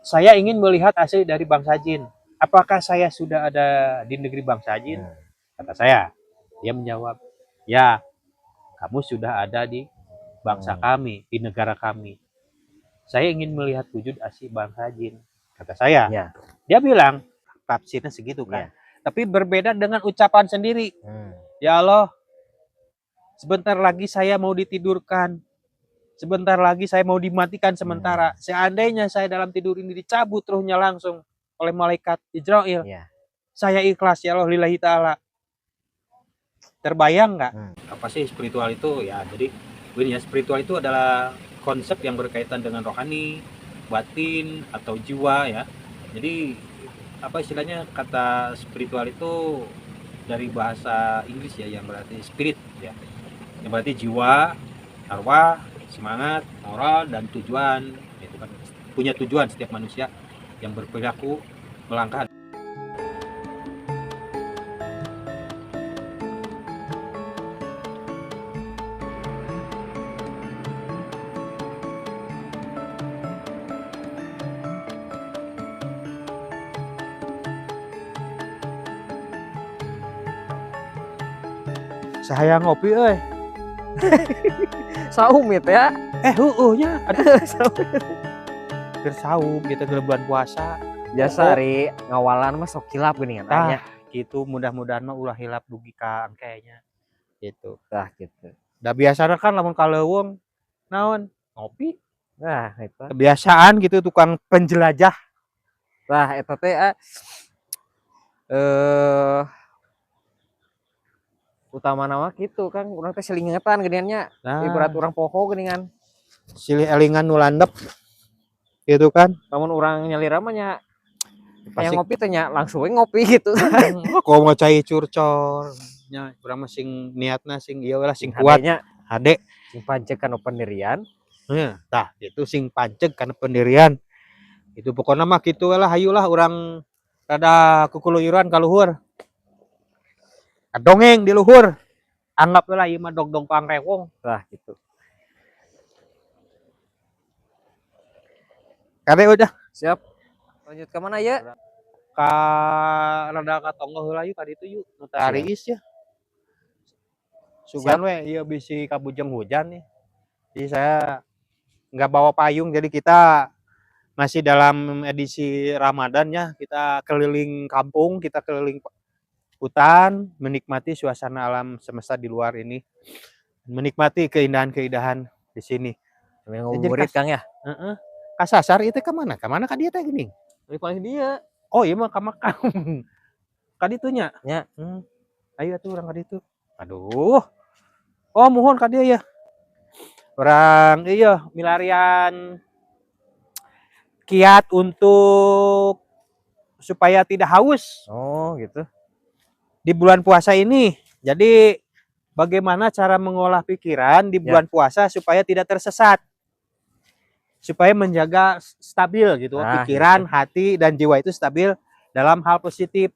Saya ingin melihat asli dari bangsa jin. Apakah saya sudah ada di negeri bangsa jin? Kata saya. Dia menjawab, ya, kamu sudah ada di bangsa kami, di negara kami. Saya ingin melihat wujud asli bangsa jin. Kata saya. Ya. Dia bilang, tafsirnya segitu kan. Ya. Tapi berbeda dengan ucapan sendiri. Ya Allah, sebentar lagi saya mau ditidurkan. Sebentar lagi saya mau dimatikan sementara. Seandainya saya dalam tidur ini dicabut ruhnya langsung oleh malaikat Israel. Ya. Saya ikhlas ya Allah lillahi ta'ala. Terbayang nggak? Apa sih spiritual itu? Ya, jadi ya, spiritual itu adalah konsep yang berkaitan dengan rohani, batin, atau jiwa ya. Jadi apa istilahnya, kata spiritual itu dari bahasa Inggris ya, yang berarti spirit ya. Yang berarti jiwa, arwah, semangat, moral, dan tujuan. Itu kan punya tujuan setiap manusia yang berperilaku melangkah. Saya ngopi Saum itu ya. nya ada bersaum gitu ke bulan puasa. Biasa hari ngawalan mah sok kilap gini kan. Gitu, mudah-mudahan mah ulah hilap dugi ka kayaknya. Gitu. Tah gitu. Da biasana kan lamun kaleuweung naon? Ngopi. Nah, itu. Kebiasaan gitu tukang penjelajah. Nah, eta teh utama nama gitu kan urang teh selingetan geuniannya. Ibarat urang poho geuningan. Silih elingan nu landep. Gitu kan. Lamun urang nyalira mah nya aya ngopi teh nya langsung ngopi gitu. Kok ngocai curcol. Nya urang mah sing niatna sing ieu lah sing kuat. Hade sing panceg kana pendirian. Heeh, tah itu sing panceg kana pendirian. Itu pokoknya mah kitu lah, hayulah urang rada kukuluyuran ka luhur. Dongeng di luhur. Anggap lah ieu mah dongdong pangrewong. Lah gitu. Kade udah. Siap. Lanjut ke mana ya? Ka rada ka tonggo heula yuk ka ditu yuk. Nu teh ariis ya. Sugan we ieu bisi kabujeng hujan nih. Jadi saya nggak bawa payung, jadi kita masih dalam edisi Ramadan ya. Kita keliling kampung, kita keliling hutan, menikmati suasana alam semesta di luar ini. Menikmati keindahan-keindahan di sini. Ngabuburit Kang ya? Heeh. Kasasar itu ke mana? Ke mana ka dieu teh geuning? Di paling dia. Oh, iya mah ka Makam. Ka ditu nya? Nya. Ayo atuh urang ka ditu. Aduh. Oh, mohon ka dieu ya. Urang iya milarian kiat untuk supaya tidak haus. Oh, gitu. Di bulan puasa ini. Jadi bagaimana cara mengolah pikiran di bulan puasa supaya tidak tersesat. Supaya menjaga stabil gitu, pikiran, gitu. Hati, dan jiwa itu stabil dalam hal positif.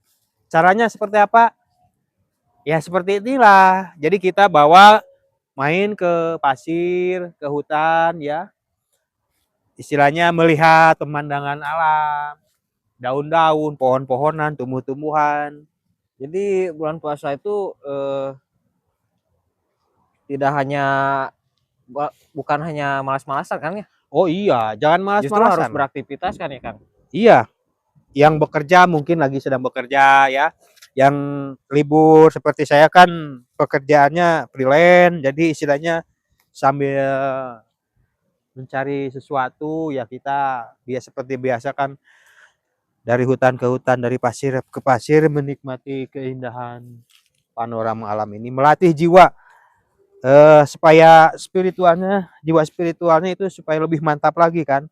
Caranya seperti apa? Ya seperti inilah. Jadi kita bawa main ke pasir, ke hutan ya. Istilahnya melihat pemandangan alam, daun-daun, pohon-pohonan, tumbuh-tumbuhan. Jadi bulan puasa itu tidak hanya bukan hanya malas-malasan kan ya? Oh iya, jangan malas-malasan. Harus beraktivitas kan ya Kang? Iya, yang bekerja mungkin lagi sedang bekerja ya. Yang libur seperti saya kan pekerjaannya freelance, jadi istilahnya sambil mencari sesuatu ya kita seperti biasa kan dari hutan ke hutan, dari pasir ke pasir, menikmati keindahan panorama alam ini, melatih jiwa supaya jiwa spiritualnya itu supaya lebih mantap lagi kan.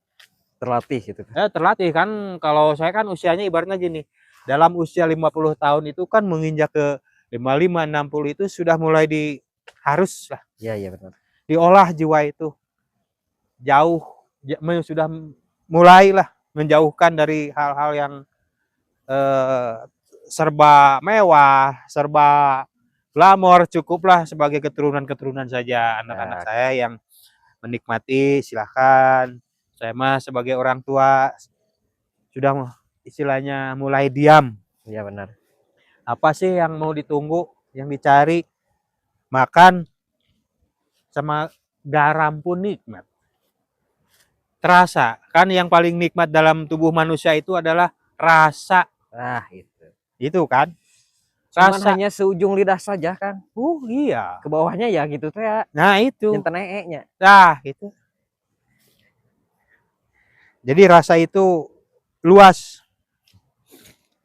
Terlatih gitu. Terlatih kan, kalau saya kan usianya ibaratnya gini, dalam usia 50 tahun itu kan menginjak ke 55, 60 itu sudah mulai harus lah. Iya benar. Diolah jiwa itu. Jauh, sudah mulailah menjauhkan dari hal-hal yang serba mewah, serba glamor, cukuplah sebagai keturunan-keturunan saja anak-anak saya yang menikmati, silahkan. Saya mah sebagai orang tua sudah istilahnya mulai diam. Iya benar. Apa sih yang mau ditunggu, yang dicari? Makan sama garam pun nikmat. Terasa, kan yang paling nikmat dalam tubuh manusia itu adalah rasa. Nah, itu. Itu kan? Cuman Rasa. hanya seujung lidah saja kan. Iya. Ke bawahnya ya gitu teh ya. Nah, itu. Jantan nya. Nah, gitu. Jadi rasa itu luas.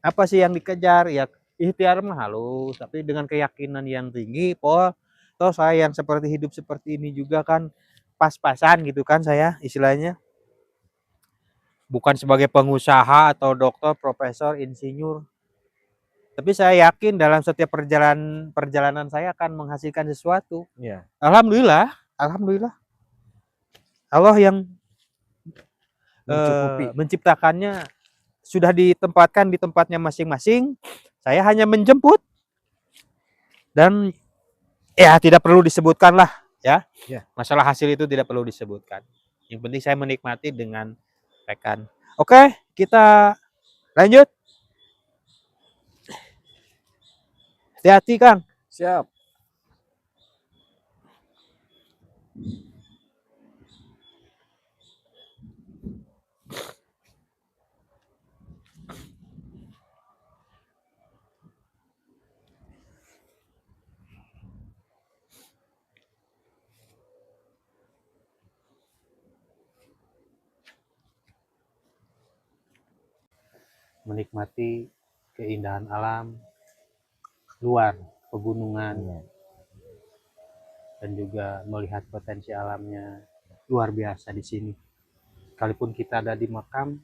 Apa sih yang dikejar? Ya ikhtiar mah halus, tapi dengan keyakinan yang tinggi, toh saya yang seperti hidup seperti ini juga kan pas-pasan gitu kan saya istilahnya. Bukan sebagai pengusaha atau dokter, profesor, insinyur. Tapi saya yakin dalam setiap perjalanan saya akan menghasilkan sesuatu. Iya. Alhamdulillah, alhamdulillah. Allah yang Mencukupi. menciptakannya sudah ditempatkan di tempatnya masing-masing. Saya hanya menjemput dan ya tidak perlu disebutkan lah ya. Ya. Masalah hasil itu tidak perlu disebutkan. Yang penting saya menikmati dengan rekan. Oke, kita lanjut. Hati-hati Kang. Siap. Menikmati keindahan alam luar pegunungan dan juga melihat potensi alamnya luar biasa di sini. Sekalipun kita ada di makam,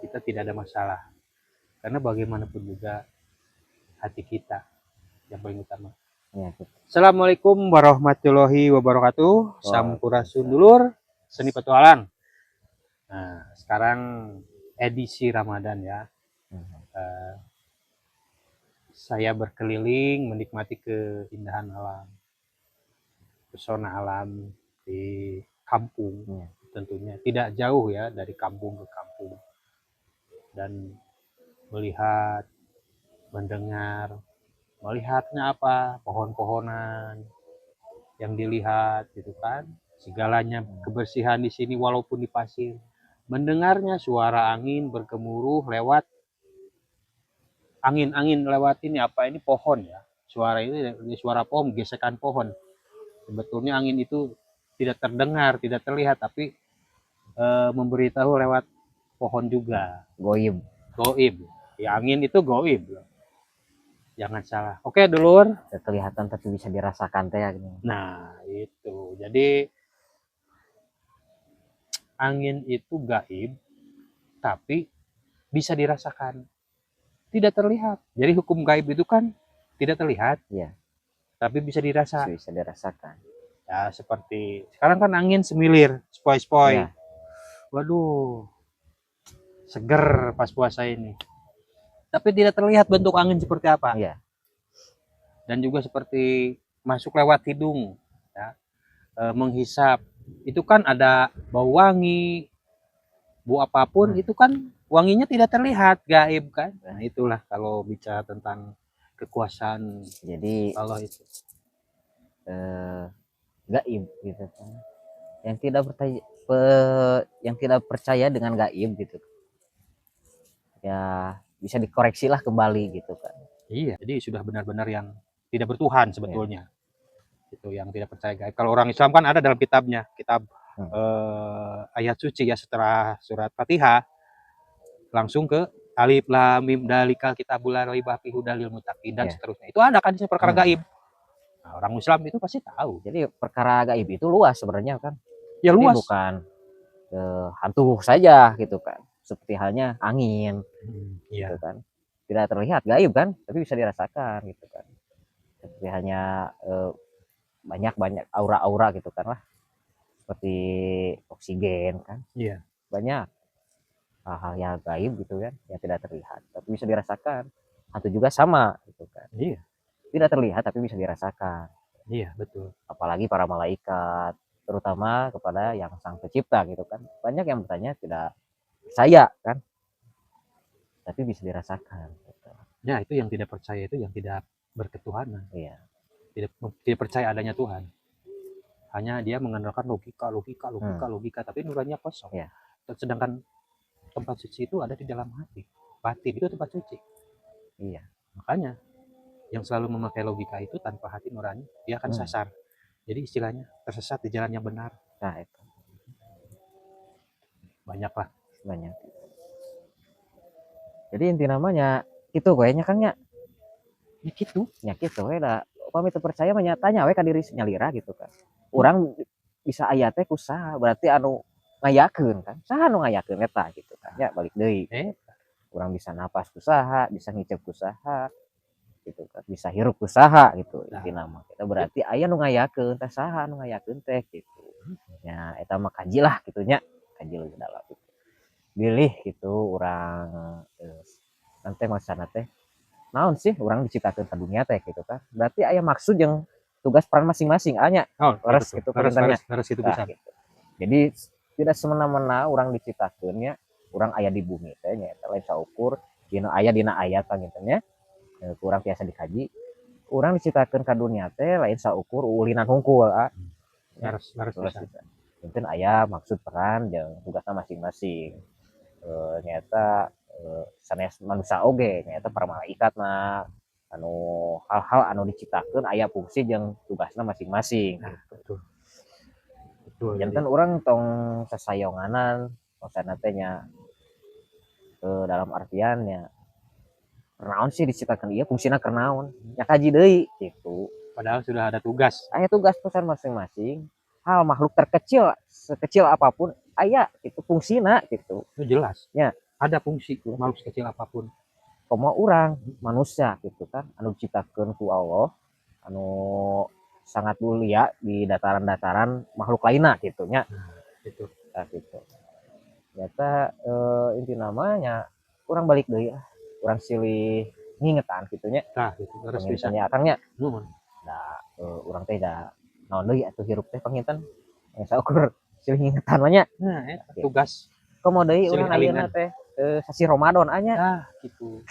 kita tidak ada masalah. Karena bagaimanapun juga hati kita yang paling utama. Ya, Assalamualaikum warahmatullahi wabarakatuh. Sampurasun dulur, seni petualang. Nah, sekarang edisi Ramadan ya. Saya berkeliling menikmati keindahan alam, pesona alam di kampung. Tentunya tidak jauh ya dari kampung ke kampung, dan melihat, mendengar, melihatnya apa, pohon-pohonan yang dilihat gitu kan, segalanya kebersihan di sini walaupun di pasir, mendengarnya suara angin bergemuruh lewat angin lewat ini apa ini pohon ya, suara ini suara pohon, gesekan pohon. Sebetulnya angin itu tidak terdengar, tidak terlihat, tapi memberitahu lewat pohon juga. Goib. Ya, angin itu goib. Jangan salah. Oke, dulur. Tidak kelihatan tapi bisa dirasakan teh ya. Nah, itu. Jadi angin itu gaib, tapi bisa dirasakan. Tidak terlihat. Jadi hukum gaib itu kan tidak terlihat. Iya. Tapi bisa dirasa. Bisa dirasakan. Ya, seperti sekarang kan angin semilir, spoi-spoi. Ya. Waduh, seger pas puasa ini. Tapi tidak terlihat bentuk angin seperti apa. Iya. Dan juga seperti masuk lewat hidung, ya, menghisap. Itu kan ada bau wangi, bau apapun, itu kan wanginya tidak terlihat, gaib kan. Nah, itulah kalau bicara tentang kekuasaan. Jadi Allah itu gaib gitu kan. Yang tidak percaya dengan gaib gitu. Ya bisa dikoreksi lah kembali gitu kan. Iya, jadi sudah benar-benar yang tidak bertuhan sebetulnya. Itu yang tidak percaya gaib. Kalau orang Islam kan ada dalam kitabnya, kitab ayat suci ya, setelah surat Fatihah langsung ke alif lam mim dalikal kitabul la raiba fihi hudal lil muttaqin dan seterusnya. Itu ada kan di perkara gaib. Nah, orang Islam itu pasti tahu. Jadi perkara gaib itu luas sebenarnya kan. Ya luas. Jadi bukan hantu saja gitu kan. Seperti halnya angin. Gitu kan. Tidak terlihat gaib kan, tapi bisa dirasakan gitu kan. Seperti hanya banyak aura-aura gitu kan lah. Seperti oksigen kan. Iya. Banyak hal-hal yang gaib gitu kan, yang tidak terlihat tapi bisa dirasakan. Hantu juga sama gitu kan. Iya. Tidak terlihat tapi bisa dirasakan. Iya, betul. Apalagi para malaikat, terutama kepada yang sang pencipta gitu kan. Banyak yang bertanya tidak percaya kan. tapi bisa dirasakan gitu. Ya, itu yang tidak percaya, itu yang tidak berketuhanan. Iya. Tidak percaya adanya Tuhan. Hanya dia mengandalkan logika, tapi nuraninya kosong. Iya. Sedangkan tempat suci itu ada di dalam hati. Batin itu tempat suci. Iya. Makanya yang selalu memakai logika itu tanpa hati nurani, dia akan sasar. Jadi istilahnya tersesat di jalan yang benar. Nah, itu Banyak lah. banyak. Jadi inti namanya itu kayaknya kan ya gitu. Ya gitu we da upami teu percaya mah nyatanya we ka diri nyalira gitu kan. Urang bisa aya teh kusaha berarti anu ngayakeun kan. Saha anu ngayakeun eta gitu kan. Ya balik deui. Urang bisa napas kusaha, bisa ngicep kusaha gitu kan. Bisa hirup kusaha gitu intina mah. Eta berarti aya nu ngayakeun teh saha anu ngayakeun teh gitu. Ya eta mah kaji lah gitu nya. Kaji leuwih dalam gitu. Bilih gitu urang nanti maksana teh naon sih orang diciptakan ke dunia teh gitu kan berarti aya maksud yang tugas peran masing-masing anya harus gitu perintahnya gitu, nah, gitu. Jadi tidak semena-mena orang diciptakannya orang aya di bumi teh nya lain saukur dina aya dina ayat kan gitu nya kurang biasa dikaji orang diciptakan ke dunia teh lain saukur ulinan hungkul harus mungkin aya maksud peran jeung tugasnya masing-masing nyata sanes manusia oge nyata para malaikat nah anu hal-hal anu diciptakeun aya fungsi jeung tugasna masing-masing betul jantan orang tong sasayonganan maksudna teh nya dalam artiannya naon sih diciptakan ieu fungsina keur naon nya kaji deui gitu padahal sudah ada tugas aya tugas pesan masing-masing hal makhluk terkecil sekecil apapun aya itu fungsina gitu itu jelas ya ada fungsi makhluk kecil apapun komo urang manusia gitu kan anu diciptakeun ku Allah anu sangat mulia di dataran-dataran makhluk lainnya gitu nya gitu gitu ternyata inti namanya urang balik deui urang silih ngingetan gitu nya gitu harus bisa akangnya da urang teh da naon deui atuh hirup teh panginten saukur silih ngingetan mah nya tugas komo deui urang ayeuna teh sasi Ramadan anya gitu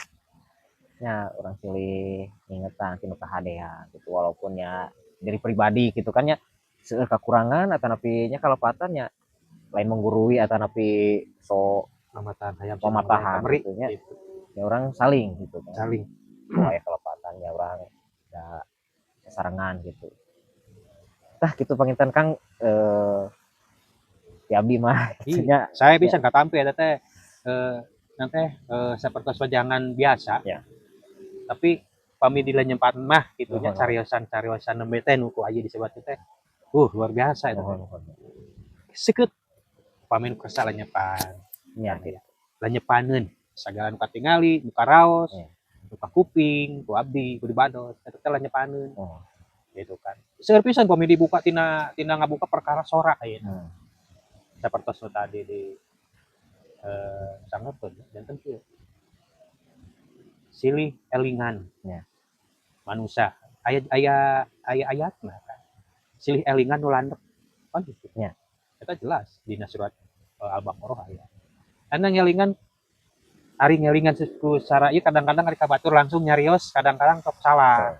nya orang silih ingetan tinu kahadean gitu walaupun ya dari pribadi gitu kan ya seueur kekurangan atau napi nya kalepatan ya lain menggurui atau napi so pamatahan gitu nya ya orang saling gitu kan saling aya kelepatannya orang da sasarengan gitu tah gitu panginten Kang ya abdi mah iya, saya bisa nggak tampil ya teh nanti seperti wajangan biasa ya. Tapi pami di nyempat mah gitu nya cariosan nembe teh nu ku aya disebut teh luar biasa itu seukeut pami nu kersa lanyepan ya lanyepaneun sagala nu katingali nu karaos nu kuping ku abdi ku dibadot eta teh lanyepaneun gitu kan seueur pisan pami dibuka tina ngabuka perkara sorak ayeuna seperti tadi di sangatun janten kieu silih elingan manusia ayatna kan silih elingan nu landep kan gitu eta jelas dina surat Al-Baqarah aya anda ngelingan ari ngelingan ku sara ieu kadang-kadang ari kabatur langsung nyarios kadang-kadang sok salah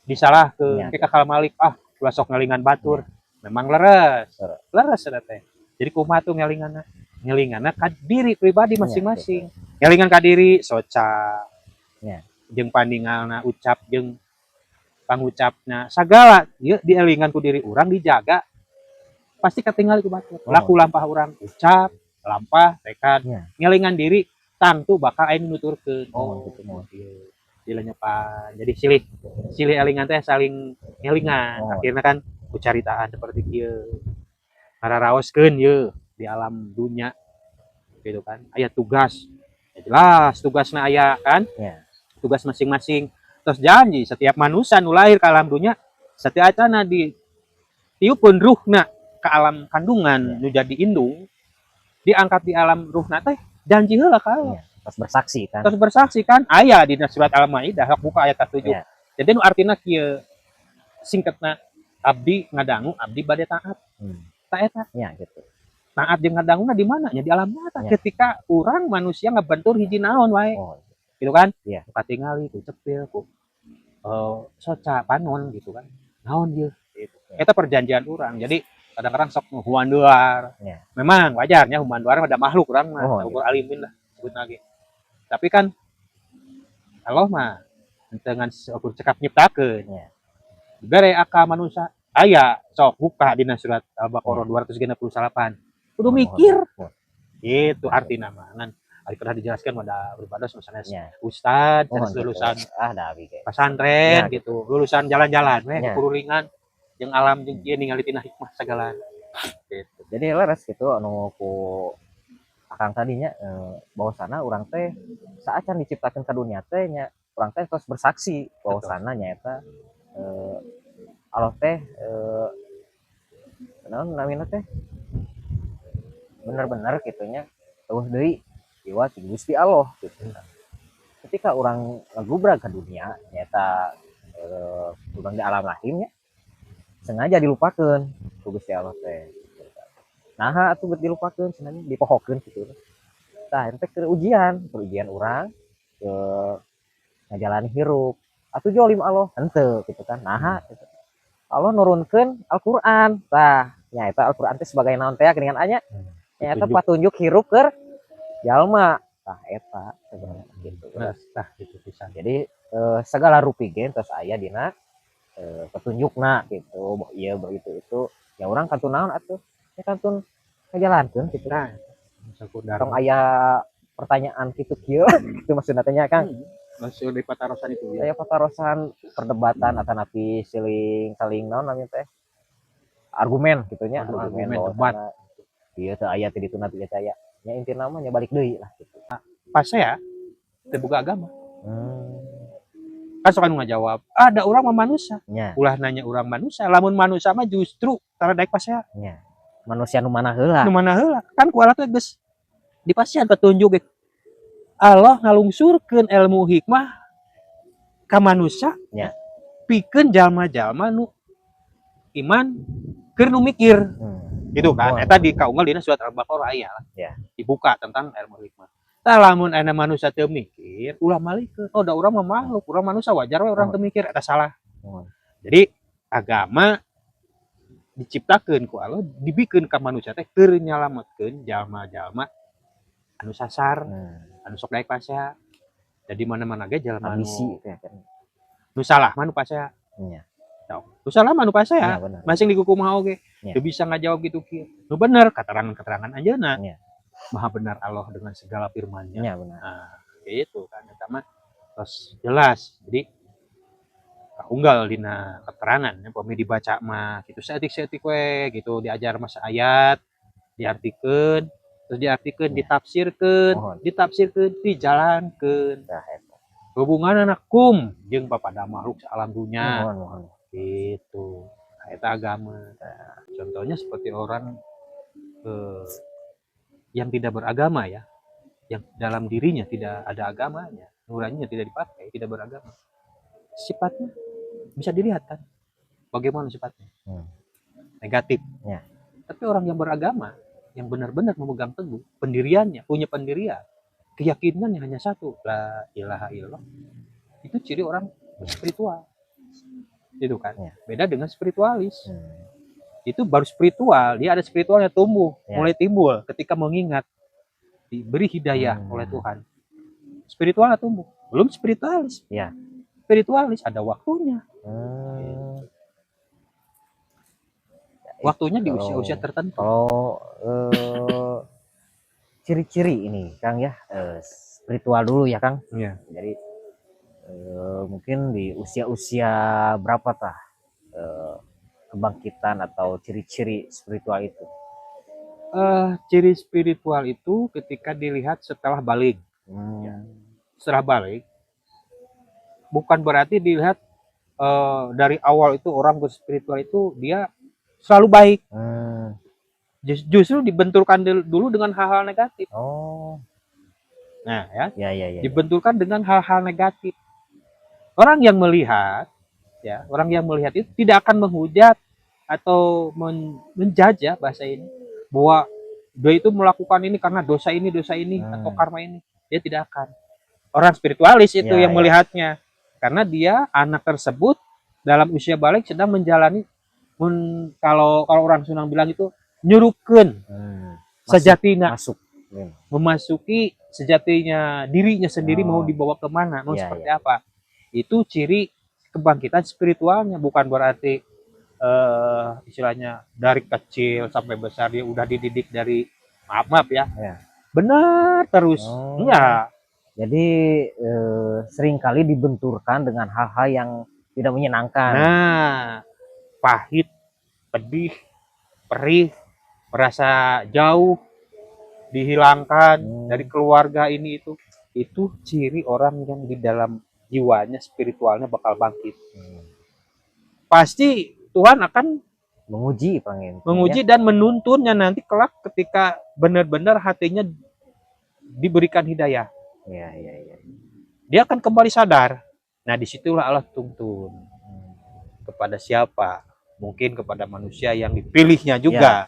disalah ke kakal malik ulah sok ngelingan batur memang leres eta teh jadi kumaha tuh ngelinganna ka diri pribadi masing-masing ngelingan ka diri soca jeung pandingalna ucap jeung pangucapna sagala ieu dielingan ku diri urang dijaga pasti katingali ku batur laku lampah urang ucap lampah tekad ngelingan diri tangtu bakal aya nuturkeun gitu dilenyepan jadi silih elingan teh saling ngelingan akhirnya kan kucaritaan seperti kieu ngararaoskeun ieu di alam dunia gitu kan aya tugas ya jelas tugasna aya kan tugas masing-masing terus janji setiap manusia nu lahir ke alam dunia setiap acana di tiupun ruhna ke alam kandungan nu jadi indung diangkat di alam ruhna teh janji heula ka Allah terus bersaksi kan aya di surat Al-Maidah buka ayat 7 jadi nu artina kieu singkatna abdi ngadangu abdi bade taat ta eta gitu taat jeung ngadanguna di mana? Nya di alam nyata. Ya. Ketika orang manusia ngabentur hiji naon wae. Oh, Gitu kan? Iya. Katingali ku cepil ku soca panon gitu kan. Naon ieu? Gitu. Ya. Eta perjanjian orang. Jadi kadang-kadang sok humanduar. Ya. Memang wajarnya humanduar ada makhluk orang mah, Oh, ukur alimin lah sebut lagi. Tapi kan Allah mah dengan ukur cekap nyiptakeun. Ya. Bere aka manusia aya sok buka dina surat Al-Baqarah 268. Kudu mikir. Gitu artinya mah. Ngan ari pernah dijelaskan pada beribadah misalnya Ya. ustad, Oh, lulusan Dabi kayak. pesantren Ya, gitu, lulusan jalan-jalan we Ya. kurulingan jeung alam jeung ieu ningali tina hikmah segala. Gitu. Jadi leres gitu anu ku akang tadinya bahwasana urang teh saacan diciptakeun ka dunia teh nya urang teh terus bersaksi bahwasana nyaeta Allah teh naon namina teh bener-bener gitu nya eueuh deui jiwa ti Gusti Allah gitu. Ketika orang ngagubrak ke dunia nyaeta urang di alam lahirnya sengaja dilupakeun ku Gusti Allah teh. Nah, atuh bet dilupakeun cenah dipohokeun gitu. Tah ente ke ujian urang ke ngajalani hirup. Atuh jolim Allah henteu gitu kan. Nah, gitu. Allah nurunkeun Al-Qur'an. Tah, nyaeta Al-Qur'an teh sebagai naon teh geuningan anya. Nyaeta patunjuk hirup keur jalma. Tah eta sebenarnya gitu. Tah gitu pisan. Jadi segala rupi gen terus aya dina petunjukna gitu. Ieu begitu itu. Ya urang kantun naon atuh? Ya kantun ngajalankeun gitu. Nah, sekundar. Tong aya pertanyaan kitu kieu kitu maksudna teh nya Kang. Masuk di patarosan itu ya. Aya patarosan perdebatan atanapi saling naon namanya teh? Argumen gitu nya, argumen debat. Ieu teh aya teh dituna teh aya. Nya intina mah nya balik deui lah gitu. Pas saya teu boga agama. Kan sok anu ngajawab, ada orang mah manusia. Nya. Ulah nanya orang manusia, lamun manusia mah justru tara daek pas saya. Nya. Manusia nu mana heula. Nu mana heula? Kan ku Allah teh geus dipasian petunjuk Allah ngalungsurkeun ilmu hikmah ka manusia. Ya. Pikeun jalma-jalma nu iman keur nu mikir. Gitu kan. Eta dikaunggal dina surat Al-Baqarah aya lah. Ya. Dibuka tentang ilmu hikmah. Tah lamun aya manusia teu mikir, ulah malikeun. Oh, da urang mah makhluk, urang manusia wajar we urang teu mikir, eta salah. Jadi agama diciptakeun ku Allah, dibikeun ka manusia teh keur nyalametkeun jalma-jalma anu sasar, anu sok daek pasea. Jadi mana-mana ge jalma ambisi nu salah mah nu pasea. Nya. Nu salah mah nu pasea. Ya, masing dikukumaha oge. Ya. Teu bisa ngajawab gitu kieu. Nu bener keterangan-keterangan anjeunna. Ya. Maha benar Allah dengan segala firman-Nya. Ya, benar. Nah, itu kan eta mah terus jelas. Jadi unggal dina keterangan ya pami dibaca mah gitu seetik-seetik we gitu diajar masa ayat, diartikeun, terus diartikeun, ditafsirkeun, dijalankeun. Tah eta. Hubungan anak kum jeung bapada makhluk alam dunya. Mohon. Gitu. Nah, eta agama. Nah, contohnya seperti orang yang tidak beragama ya, yang dalam dirinya tidak ada agamanya, nuraninya tidak dipakai, tidak beragama, sifatnya bisa dilihat kan, bagaimana sifatnya, negatif. Ya. Tapi orang yang beragama, yang benar-benar memegang teguh pendiriannya, punya pendirian, keyakinannya hanya satu, la ilaha illallah, itu ciri orang spiritual, itu kan, beda dengan spiritualis. Itu baru spiritual, dia ada spiritualnya tumbuh, mulai timbul ketika mengingat, diberi hidayah oleh Tuhan. Spiritualnya tumbuh, belum spiritualis. Ya. Spiritualis ada waktunya. Waktunya di usia-usia tertentu. Kalau ciri-ciri ini, Kang ya, spiritual dulu ya, Kang. Iya. Jadi mungkin di usia-usia berapa tah? Kebangkitan atau ciri-ciri spiritual itu? Ciri spiritual itu ketika dilihat setelah balik. Setelah balik, bukan berarti dilihat dari awal itu orang berspiritual itu dia selalu baik. Justru dibenturkan dulu dengan hal-hal negatif. Nah ya, dibenturkan dengan hal-hal negatif. Orang yang melihat itu tidak akan menghujat atau menjajah bahasa ini bahwa dia itu melakukan ini karena dosa ini atau karma ini, dia tidak akan. Orang spiritualis itu Ya, yang ya. melihatnya, karena dia anak tersebut dalam usia balik sedang menjalani kalau orang Sunda bilang itu nyurukeun sejatinya, masuk memasuki sejatinya dirinya sendiri, mau dibawa kemana, mau Ya, seperti ya. apa. Itu ciri kebangkitan spiritualnya, bukan berarti istilahnya dari kecil sampai besar dia udah dididik dari maaf ya, Ya. benar terus. Enggak. Jadi seringkali dibenturkan dengan hal-hal yang tidak menyenangkan. Nah, pahit, pedih, perih, merasa jauh, dihilangkan dari keluarga ini itu ciri orang yang di dalam jiwanya, spiritualnya bakal bangkit. Pasti Tuhan akan menguji dan menuntunnya nanti kelak ketika benar-benar hatinya diberikan hidayah. Ya. Dia akan kembali sadar. Nah, disitulah Allah tuntun. Kepada siapa? Mungkin kepada manusia yang dipilihnya juga.